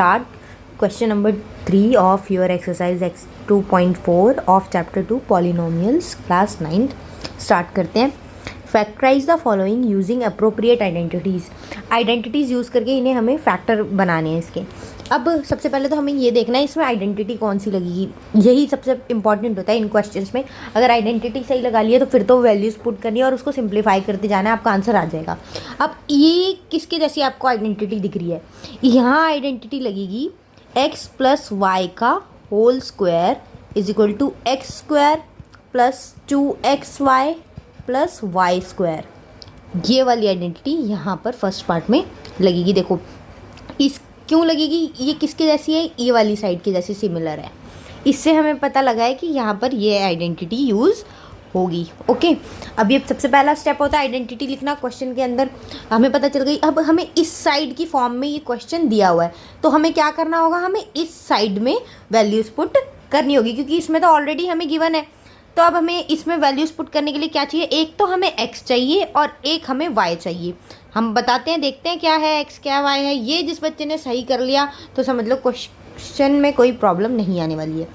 Start question number 3 of your exercise x 2.4 of chapter 2 polynomials class 9th. Start करते हैं. Factorize the following using appropriate identities use करके इन्हें हमें factor बनाने हैं इसके. अब सबसे पहले तो हमें ये देखना है इसमें आइडेंटिटी कौन सी लगेगी. यही सबसे इंपॉर्टेंट होता है इन क्वेश्चंस में. अगर आइडेंटिटी सही लगा लिए तो फिर तो वैल्यूज़ पुट करनी है और उसको सिंप्लीफाई करते जाना है, आपका आंसर आ जाएगा. अब ये किसके जैसी आपको आइडेंटिटी दिख रही है. यहाँ आइडेंटिटी लगेगी x प्लस वाई का whole square is equal to x square plus 2xy plus y square. ये वाली आइडेंटिटी यहाँ पर फर्स्ट पार्ट में लगेगी. देखो इस क्यों लगेगी, ये किसके जैसी है, ये वाली साइड के जैसी सिमिलर है. इससे हमें पता लगा है कि यहाँ पर ये आइडेंटिटी यूज़ होगी. ओके, अब ये सबसे पहला स्टेप होता है आइडेंटिटी लिखना क्वेश्चन के अंदर. हमें पता चल गई. अब हमें इस साइड की फॉर्म में ये क्वेश्चन दिया हुआ है तो हमें क्या करना होगा, हमें इस साइड में वैल्यूज़ पुट करनी होगी क्योंकि इसमें तो ऑलरेडी हमें गिवन है. तो अब हमें इसमें वैल्यूज़ पुट करने के लिए क्या चाहिए, एक तो हमें x चाहिए और एक हमें y चाहिए. हम बताते हैं, देखते हैं क्या है x क्या y है. ये जिस बच्चे ने सही कर लिया तो समझ लो क्वेश्चन में कोई प्रॉब्लम नहीं आने वाली है.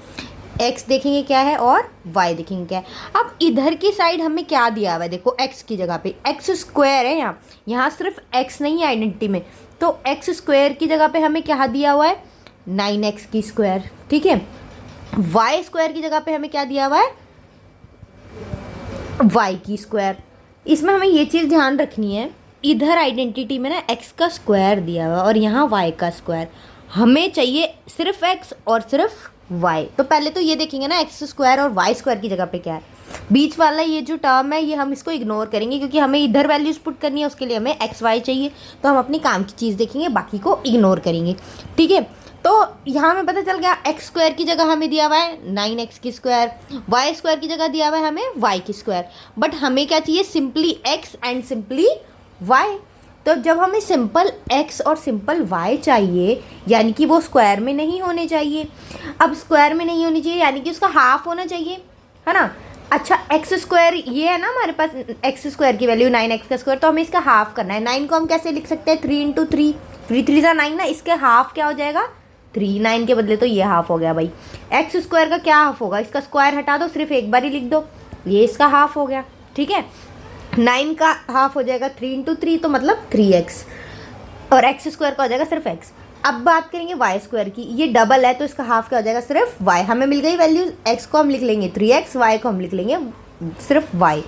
x देखेंगे क्या है और y देखेंगे क्या है. अब इधर की साइड हमें क्या दिया हुआ है, देखो x की जगह पे x स्क्वायर है. यहाँ सिर्फ x नहीं है आइडेंटिटी में, तो x स्क्वायर की जगह पे हमें क्या दिया हुआ है, 9x की स्क्वायर. ठीक है, y स्क्वायर की जगह पे हमें क्या दिया हुआ है, y की स्क्वायर. इसमें हमें ये चीज़ ध्यान रखनी है, इधर आइडेंटिटी में ना x का स्क्वायर दिया हुआ है और यहाँ y का स्क्वायर. हमें चाहिए सिर्फ x और सिर्फ y. तो पहले तो ये देखेंगे ना x स्क्वायर और y स्क्वायर की जगह पे क्या है. बीच वाला ये जो टर्म है ये हम इसको इग्नोर करेंगे क्योंकि हमें इधर वैल्यूज़ पुट करनी है, उसके लिए हमें x y चाहिए. तो हम अपनी काम की चीज़ देखेंगे, बाकी को इग्नोर करेंगे. ठीक है, तो यहाँ हमें पता चल गया x स्क्वायर की जगह हमें दिया हुआ है 9x की स्क्वायर, y स्क्वायर की जगह दिया हुआ है हमें y की स्क्वायर. बट हमें क्या चाहिए, simply x and simply y. तो जब हमें सिंपल x और सिंपल y चाहिए यानी कि वो स्क्वायर में नहीं होने चाहिए. अब स्क्वायर में नहीं होनी चाहिए यानी कि उसका हाफ होना चाहिए, है ना. अच्छा, एक्स स्क्वायर ये है ना हमारे पास, एक्स स्क्वायर की वैल्यू 9x का स्क्वायर, तो हमें इसका हाफ करना है. 9 को हम कैसे लिख सकते हैं, 3 इंटू 3, 3 × 9 ना. इसके हाफ क्या हो जाएगा, 3. 9 के बदले तो ये हाफ हो गया भाई. एक्स स्क्वायर का क्या हाफ होगा, इसका स्क्वायर हटा दो, सिर्फ एक बार ही लिख दो, ये इसका हाफ हो गया. ठीक है, 9 का हाफ हो जाएगा 3 इंटू 3 तो मतलब 3x, और एक्स स्क्वायर का हो जाएगा सिर्फ x. अब बात करेंगे वाई स्क्वायर की, ये डबल है तो इसका हाफ क्या हो जाएगा, सिर्फ y. हमें मिल गई वैल्यू, x को हम लिख लेंगे 3x, y को हम लिख लेंगे सिर्फ y.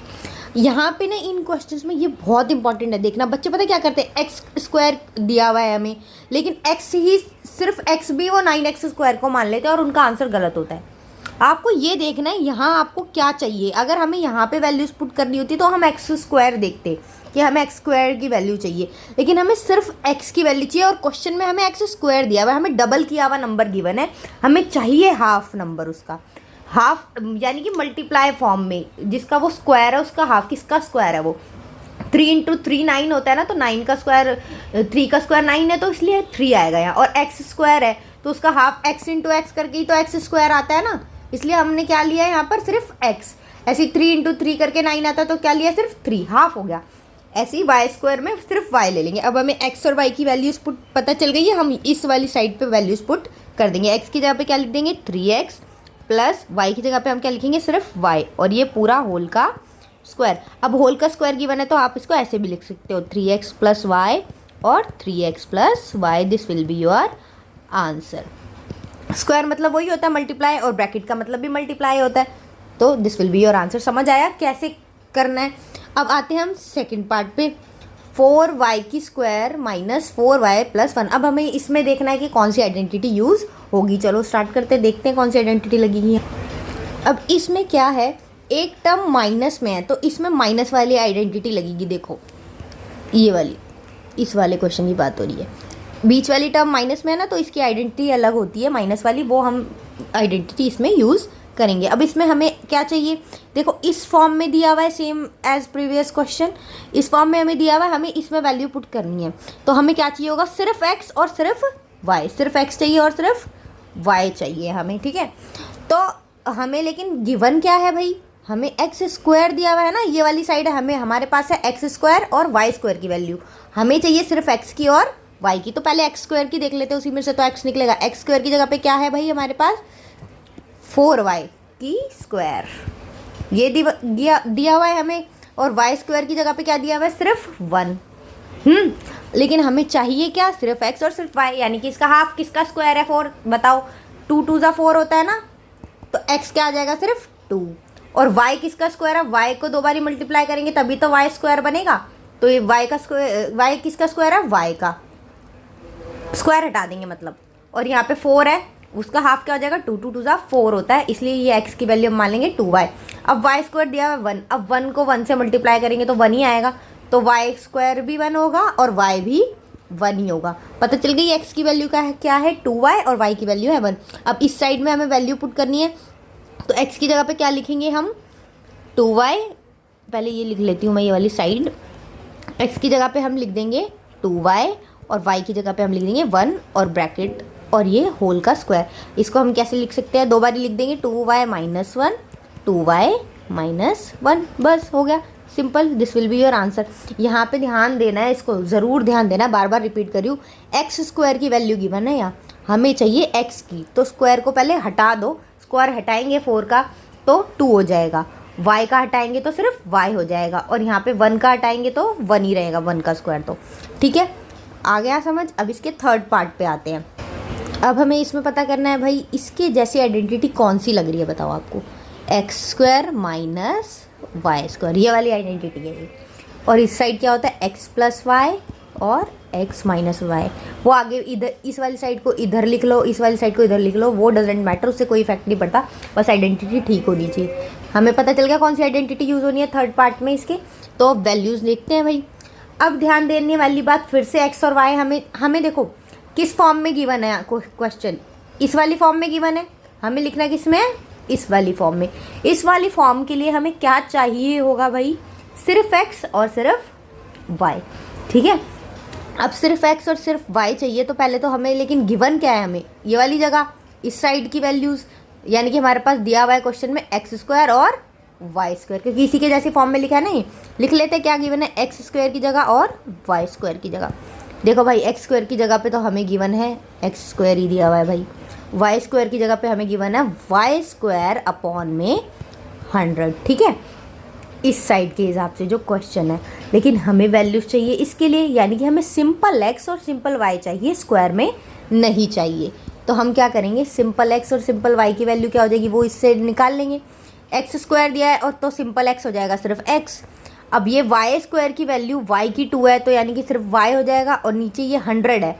यहाँ पे ना इन क्वेश्चंस में ये बहुत इंपॉर्टेंट है, देखना बच्चे पता क्या करते हैं, एक्स स्क्वायर दिया हुआ है हमें लेकिन x ही सिर्फ x भी वो 9x स्क्वायर को मान लेते हैं और उनका आंसर गलत होता है. आपको ये देखना है यहाँ आपको क्या चाहिए. अगर हमें यहाँ पे वैल्यूज़ पुट करनी होती तो हम एक्स स्क्वायर देखते कि हमें एक्स स्क्वायर की वैल्यू चाहिए, लेकिन हमें सिर्फ x की वैल्यू चाहिए और क्वेश्चन में हमें एक्स स्क्वायर दिया हुआ है, हमें डबल किया हुआ नंबर गिवन है, हमें चाहिए हाफ नंबर उसका. हाफ यानी कि मल्टीप्लाई फॉर्म में जिसका वो स्क्वायर है उसका हाफ. किसका स्क्वायर है वो, 3 इंटू 3 9 होता है ना, तो 9 का स्क्वायर 3 का स्क्वायर 9 है तो इसलिए 3 आएगा यहाँ. और एक्स स्क्वायर है तो उसका हाफ x इंटू एक्स करके ही तो एक्स स्क्वायर आता है ना, इसलिए हमने क्या लिया है यहाँ पर सिर्फ x. ऐसे 3 इंटू 3 करके 9 आता है तो क्या लिया, सिर्फ 3, हाफ हो गया. ऐसे ही y स्क्वायर में सिर्फ y ले लेंगे. अब हमें x और y की वैल्यूज़ पुट पता चल गई है, हम इस वाली साइड पे वैल्यूज़ पुट कर देंगे. x की जगह पे क्या लिख देंगे, 3x प्लस y की जगह पे हम क्या लिखेंगे, सिर्फ y, और ये पूरा होल का स्क्वायर. अब होल का स्क्वायर गिवन है तो आप इसको ऐसे भी लिख सकते हो, 3x प्लस y और 3x plus y. This will be your answer. Square मतलब वही होता है मल्टीप्लाई, और ब्रैकेट का मतलब भी मल्टीप्लाई होता है, तो this will be your answer. समझ आया कैसे करना है. अब आते हैं हम सेकंड पार्ट पे, 4y की स्क्वायर माइनस 4y प्लस 1. अब हमें इसमें देखना है कि कौन सी आइडेंटिटी यूज़ होगी. चलो स्टार्ट करते हैं, देखते हैं कौन सी आइडेंटिटी लगेगी. अब इसमें क्या है, एक टर्म माइनस में है तो इसमें माइनस वाली आइडेंटिटी लगेगी. देखो ये वाली, इस वाले क्वेश्चन की बात हो रही है, बीच वाली टर्म माइनस में है ना, तो इसकी आइडेंटिटी अलग होती है माइनस वाली, वो हम आइडेंटिटी इसमें यूज़ करेंगे. अब इसमें हमें क्या चाहिए, देखो इस फॉर्म में दिया हुआ है सेम एज प्रीवियस क्वेश्चन, इस फॉर्म में हमें दिया हुआ है, हमें इसमें वैल्यू पुट करनी है. तो हमें क्या चाहिए होगा, सिर्फ x और सिर्फ y, सिर्फ x चाहिए और सिर्फ y चाहिए हमें. ठीक है, तो हमें लेकिन गिवन क्या है भाई, हमें एक्स स्क्वायर दिया हुआ है ना, ये वाली साइड है, हमें हमारे पास है एक्स स्क्वायर और वाई स्क्वायर की वैल्यू. हमें चाहिए सिर्फ एक्स की और वाई की। तो पहले एक्स स्क्वायर की देख लेते हैं, उसी में से तो एक्स निकलेगा। एक्स स्क्वायर की जगह पे क्या है भाई हमारे पास, 4y की स्क्वायर, ये दिया हुआ है हमें। और वाई स्क्वायर की जगह पे क्या दिया हुआ है, सिर्फ 1। लेकिन हमें चाहिए क्या, सिर्फ x और सिर्फ y, यानी कि इसका हाफ किसका स्क्वायर है, 4। बताओ 2 2 ज़ा 4 होता है ना, तो x क्या आ जाएगा, सिर्फ 2। और y किसका स्क्वायर है, y को 2 बारी मल्टीप्लाई करेंगे तभी तो y स्क्वायर बनेगा। तो ये y का स्क्वायर, y किसका स्क्वायर है, y का स्क्वायर हटा देंगे मतलब। और यहाँ पे 4 है, उसका हाफ क्या हो जाएगा, 2 2 2 ज़ा 4 होता है, इसलिए ये x की वैल्यू हम मान लेंगे 2y। अब y स्क्वायर दिया है 1, अब 1 को 1 से मल्टीप्लाई करेंगे तो 1 ही आएगा, तो y स्क्वायर भी 1 होगा और y भी 1 ही होगा। पता चल गई x की वैल्यू का है क्या है, 2y, और y की वैल्यू है 1। अब इस साइड में हमें वैल्यू पुट करनी है, तो x की जगह पे क्या लिखेंगे हम, 2y। पहले ये लिख लेती हूँ मैं, ये वाली साइड। x की जगह पे हम लिख देंगे 2y और y की जगह पे हम लिख देंगे 1 और ब्रैकेट और ये होल का स्क्वायर। इसको हम कैसे लिख सकते हैं, 2 बार लिख देंगे, 2y माइनस 1, 2y माइनस 1, बस हो गया, simple. This will be your answer. यहाँ पे ध्यान देना है, इसको ज़रूर ध्यान देना, बार बार रिपीट कर रही हूँ। एक्स स्क्वायर की वैल्यू गिवन है यहाँ, हमें चाहिए x की, तो स्क्वायर को पहले हटा दो। स्क्वायर हटाएंगे 4 का तो 2 हो जाएगा, y का हटाएंगे तो सिर्फ y हो जाएगा, और यहाँ पे 1 का हटाएंगे तो 1 ही रहेगा, 1 का स्क्वायर। तो ठीक है, आ गया समझ। अब इसके थर्ड पार्ट पे आते हैं। अब हमें इसमें पता करना है भाई इसके जैसी आइडेंटिटी कौन सी लग रही है, बताओ आपको। X square minus y square, ये वाली आइडेंटिटी है ये। और इस साइड क्या होता है, एक्स प्लस वाई और एक्स माइनस वाई। वो आगे इधर इस वाली साइड को इधर लिख लो, इस वाली साइड को इधर लिख लो, वो डजेंट मैटर, उससे कोई इफेक्ट नहीं पड़ता, बस आइडेंटिटी ठीक होनी चाहिए। हमें पता चल गया कौन सी आइडेंटिटी यूज़ होनी है थर्ड पार्ट में इसके। तो वैल्यूज़ देखते हैं भाई। अब ध्यान देने वाली बात फिर से, एक्स और वाई हमें देखो किस फॉर्म में गिवन है क्वेश्चन, इस वाली फॉर्म में गिवन है, हमें लिखना किस में है, इस वाली फॉर्म में। इस वाली फॉर्म के लिए हमें क्या चाहिए होगा भाई, सिर्फ x और सिर्फ y, ठीक है। अब सिर्फ x और सिर्फ y चाहिए, तो पहले तो हमें, लेकिन गिवन क्या है हमें, ये वाली जगह इस साइड की वैल्यूज़, यानी कि हमारे पास दिया हुआ है क्वेश्चन में एक्स स्क्वायर और वाई स्क्वायर, क्योंकि इसी के जैसी फॉर्म में लिखा है नहीं, लिख लेते क्या गिवन है, एक्स स्क्वायर की जगह और वाई स्क्वायर की जगह। देखो भाई एक्स स्क्वायर की जगह पे तो हमें गिवन है एक्स स्क्वायर ही दिया हुआ है भाई, वाई स्क्वायर की जगह पे हमें गिवन है वाई स्क्वायर अपॉन में 100, ठीक है, इस साइड के हिसाब से जो क्वेश्चन है। लेकिन हमें वैल्यूज चाहिए इसके लिए, यानी कि हमें सिंपल एक्स और सिंपल वाई चाहिए, स्क्वायर में नहीं चाहिए। तो हम क्या करेंगे, सिंपल एक्स और सिंपल वाई की वैल्यू क्या हो जाएगी, वो इससे निकाल लेंगे। एक्स स्क्वायर दिया है और तो सिंपल एक्स हो जाएगा सिर्फ एक्स। अब ये वाई स्क्वायर की वैल्यू वाई की 2 है, तो यानी कि सिर्फ वाई हो जाएगा, और नीचे ये 100 है,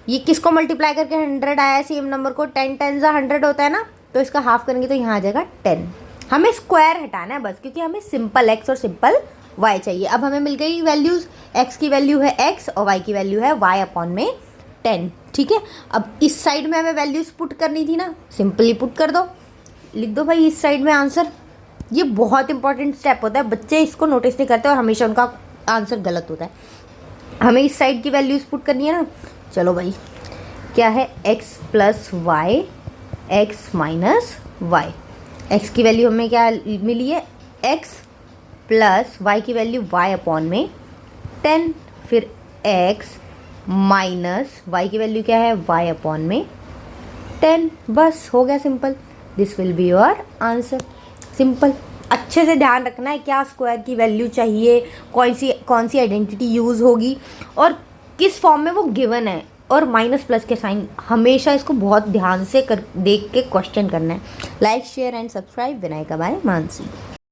ये किसको मल्टीप्लाई करके 100 आया है, सेम नंबर को, 10 10 100 होता है ना, तो इसका हाफ करेंगे तो यहाँ आ जाएगा 10। हमें स्क्वायर हटाना है बस, क्योंकि हमें सिंपल एक्स और सिंपल वाई चाहिए। अब हमें मिल गई वैल्यूज़, एक्स की वैल्यू है एक्स और वाई की वैल्यू है वाई अपॉन में 10, ठीक है। अब इस साइड में हमें वैल्यूज़ पुट करनी थी ना, सिंपली पुट कर दो, लिख दो भाई इस साइड में आंसर। ये बहुत इंपॉर्टेंट स्टेप होता है, बच्चे इसको नोटिस नहीं करते और हमेशा उनका आंसर गलत होता है। हमें इस साइड की वैल्यूज़ पुट करनी है ना, चलो भाई क्या है, x plus y, x minus y. X की वैल्यू हमें क्या मिली है, x प्लस वाई की वैल्यू y अपॉन में 10, फिर x माइनस वाई की वैल्यू क्या है, y अपॉन में 10, बस हो गया simple. This will be your answer, simple. अच्छे से ध्यान रखना है क्या स्क्वायर की वैल्यू चाहिए, कौन सी आइडेंटिटी यूज़ होगी और किस फॉर्म में वो गिवन है, और माइनस प्लस के साइन, हमेशा इसको बहुत ध्यान से देख के क्वेश्चन करना है। Like share and subscribe, Vinayaka by Mansi.